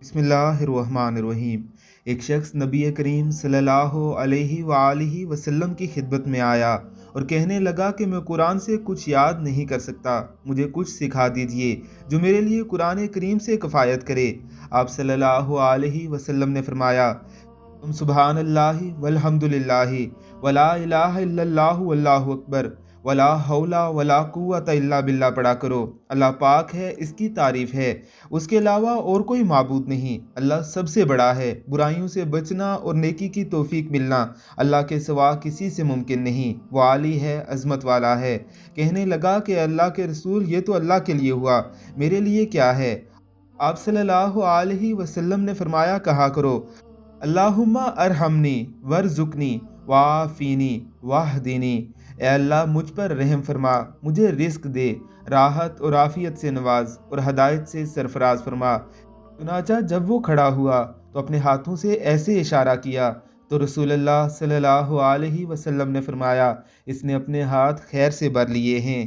بسم اللہ الرحمن الرحیم۔ ایک شخص نبی کریم صلی اللہ علیہ وآلہ وسلم کی خدمت میں آیا اور کہنے لگا کہ میں قرآن سے کچھ یاد نہیں کر سکتا، مجھے کچھ سکھا دیجئے جو میرے لیے قرآن کریم سے کفایت کرے۔ آپ صلی اللہ علیہ وسلم نے فرمایا، تم سبحان اللہ والحمد للہ ولا الہ الا اللہ واللہ اکبر ولا حول ولا قوت الا باللہ پڑھا کرو۔ اللہ پاک ہے، اس کی تعریف ہے، اس کے علاوہ اور کوئی معبود نہیں۔ اللہ سب سے بڑا ہے، برائیوں سے بچنا اور نیکی کی توفیق ملنا اللہ کے سوا کسی سے ممکن نہیں۔ وہ عالی ہے، عظمت والا ہے۔ کہنے لگا کہ اللہ کے رسول، یہ تو اللہ کے لیے ہوا، میرے لیے کیا ہے؟ آپ صلی اللہ علیہ وسلم نے فرمایا، کہا کرو اللہم ارحمنی ورزقنی وعافینی واہدینی۔ اے اللہ مجھ پر رحم فرما، مجھے رزق دے، راحت اور عافیت سے نواز اور ہدایت سے سرفراز فرما۔ چنانچہ جب وہ کھڑا ہوا تو اپنے ہاتھوں سے ایسے اشارہ کیا تو رسول اللہ صلی اللہ علیہ وسلم نے فرمایا، اس نے اپنے ہاتھ خیر سے بھر لیے ہیں۔